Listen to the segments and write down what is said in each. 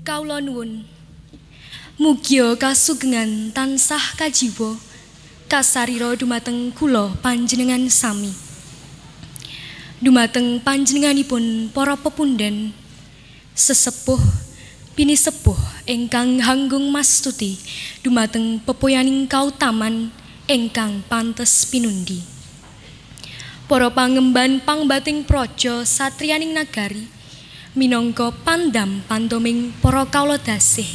Kawula nuwun mugia kasugengan tansah kajiwa kasarira dumateng kula panjenengan sami. Dumateng panjenenganipun para pepundhen sesepuh pinisepuh ingkang hanggung mastuti dumateng pepoyaning kautaman ingkang pantes pinundi. Para pangemban pangbating praja satriyaning nagari minangka pandam pantoming para kawula dasih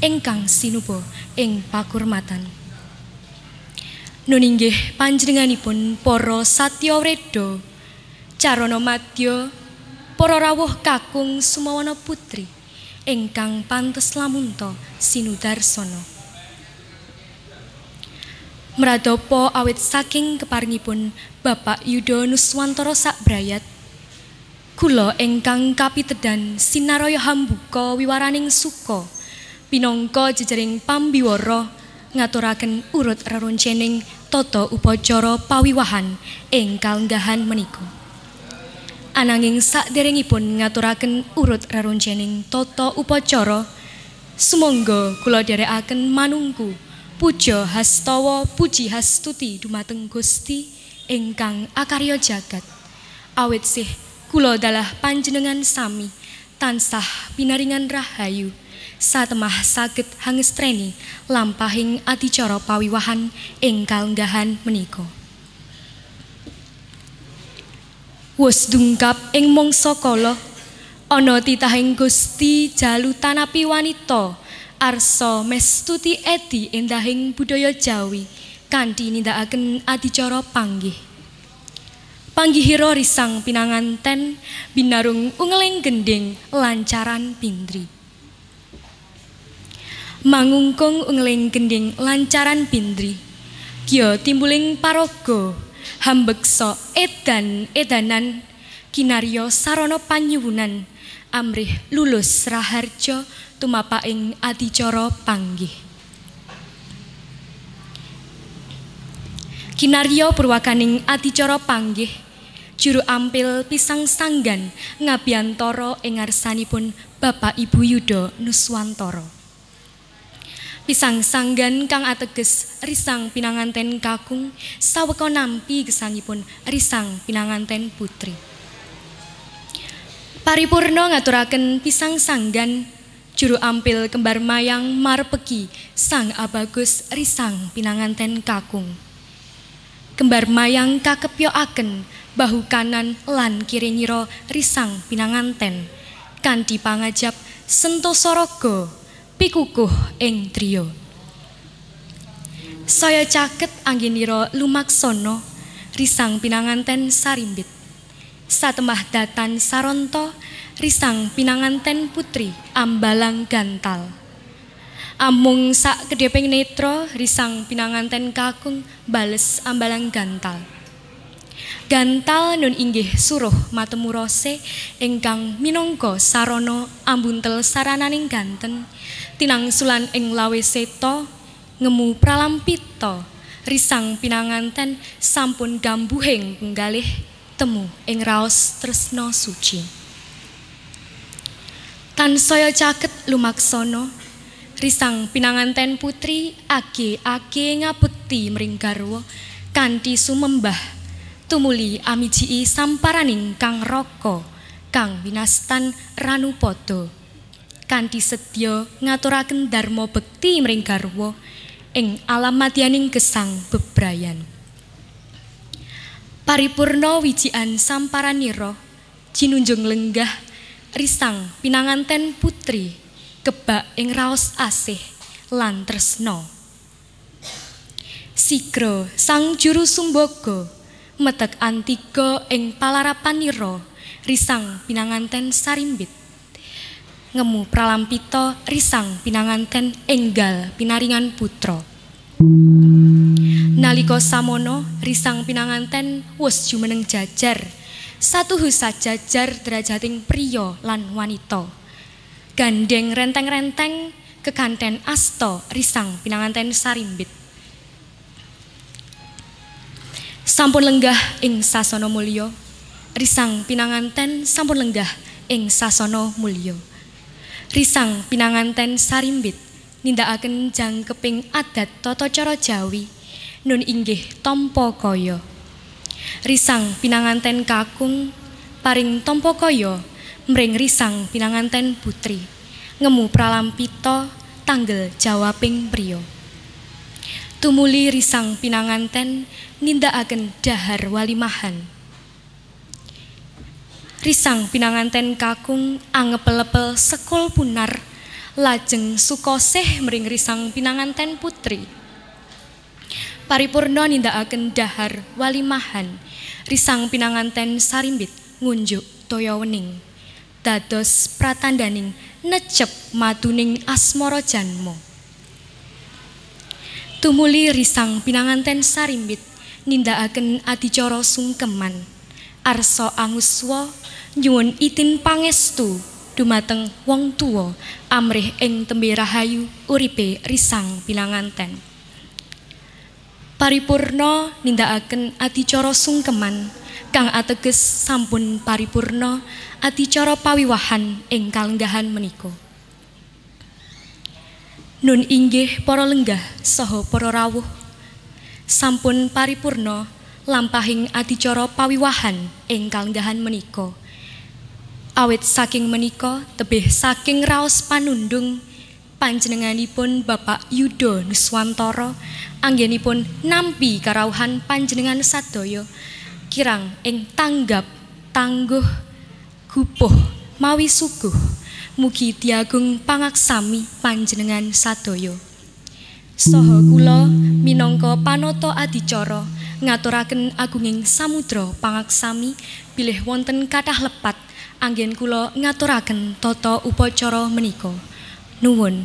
ingkang sinuba ing pakurmatan. Nun inggih panjenenganipun para satya wreda carana madya para rawuh kakung sumawana putri ingkang pantes lamunta sinudarsana. Mradapa awit saking keparingipun Bapak Yuda Nuswantara Sakbrayat, kula ingkang kapitedan sinaraya hambuka wiwaraning suka pinangka jejering pambiwara ngaturaken urut reroncening tata upacara pawiwahan ing kalenggahan menika. Ananging saderengipun ngaturaken urut reroncening tata upacara, sumangga kula dherekaken manungku puja hastawa puji hastuti dumateng Gusti ingkang akarya jagat. Awit sih kula dalah panjenengan sami tansah pinaringan rahayu satemah saged hangestreni lampahing adicara pawiwahan ing kalenggahan menika. Wus dungkap ing mangsa kala ana titahing Gusti jalu tanapi wanita arsa mestuti edi endahing budaya Jawi kanthi nindakaken adicara panggih. Panggihira risang pinanganten binarung ungeling gending lancaran pindri. Mangungkung ungeling gending lancaran pindri, kiya timbuling paraga hambeksa edan-edanan kinarya sarana panyuwunan amrih lulus raharja tumapaking adicara panggih. Kinarya purwakaning adicara panggih juru ampil pisang sanggan ngabiyantara ing ngarsanipun Bapak Ibu Yuda Nuswantara. Pisang sanggan kang ateges risang pinanganten kakung saweka nampi gesangipun risang pinanganten putri. Paripurna ngaturaken pisang sanggan juru ampil kembar mayang marpeki sang abagus risang pinanganten kakung. Kembar mayang kakepyoaken bahu kanan lan kiri nyira risang pinanganten kanthi pangajap sentosa raga pikukuh ing driya. Saya caket anggenira lumaksana risang pinanganten sarimbit. Satemah datan saronta risang pinanganten putri ambalang gantal. Amung sak kedheping netra risang pinanganten kakung bales ambalang gantal. Gantal nun inggih suruh matemurose ingkang minangka sarana ambuntel sarananing ganten tinangsulan ing lawe seta ngemu pralampita risang pinanganten sampun gambuhing penggalih temu ing raos tresna suci. Tansaya caket lumaksana risang pinanganten putri age-age ngabekti mring garwa kanthi sumembah tumuli amijii samparaning kang raka kang winastan Ranupada kanthi sedya ngaturaken dharma bekti mring garwa ing alam madyaning gesang bebrayan. Paripurna wijian samparanira jinunjung lenggah risang pinanganten putri kebak ing raos asih lan tresna. Sigra sang juru sumbaga metek antiga ing palarapanira risang pinanganten sarimbit. Ngemu pralampita risang pinanganten enggal pinaringan putra. Nalika samono risang pinanganten wus jumeneng jajar satuhu sajajar derajating priya lan wanita. Gandeng renteng-renteng kekanten asta risang pinanganten sarimbit. Sampun lenggah ing sasana mulya risang pinanganten sampun lenggah ing sasana mulya. Risang pinanganten sarimbit nindakaken jangkeping adat tata cara Jawi nun inggih tampa kaya. Risang pinanganten kakung paring tampa kaya mring risang pinanganten putri ngemu pralampita tanggel jawaping priya. Tumuli risang pinanganten nindakaken dahar walimahan. Risang pinanganten kakung angepel-epel sekul punar lajeng sukoseh mring risang pinanganten putri. Paripurna nindakaken dahar walimahan, risang pinanganten sarimbit ngunjuk toya wening dados pratandaning necep maduning asmara janma. Tumuli risang pinanganten sarimbit nindakaken adicara sungkeman arsa anguswa nyuwun idin pangestu dumateng wong tuwa amrih ing tembe rahayu uripe risang pinanganten. Paripurna nindakaken adicara sungkeman kang ateges sampun paripurna adicara pawiwahan ing kalenggahan menika. Nun inggih para lenggah saha para rawuh sampun paripurna lampahing adicara pawiwahan ing kalenggahan menika. Awit saking menika tebih saking raos panundung panjenenganipun Bapak Yuda Nuswantara anggenipun nampi karawuhan panjenengan sadaya kirang ing tanggap tangguh gupuh mawi suguh mugi diagung pangaksami panjenengan sadaya. Saha kula minangka panata adicara ngaturaken agunging samudra pangaksami bilih wonten kathah lepat anggen kula ngaturaken tata upacara menika. Nuwun.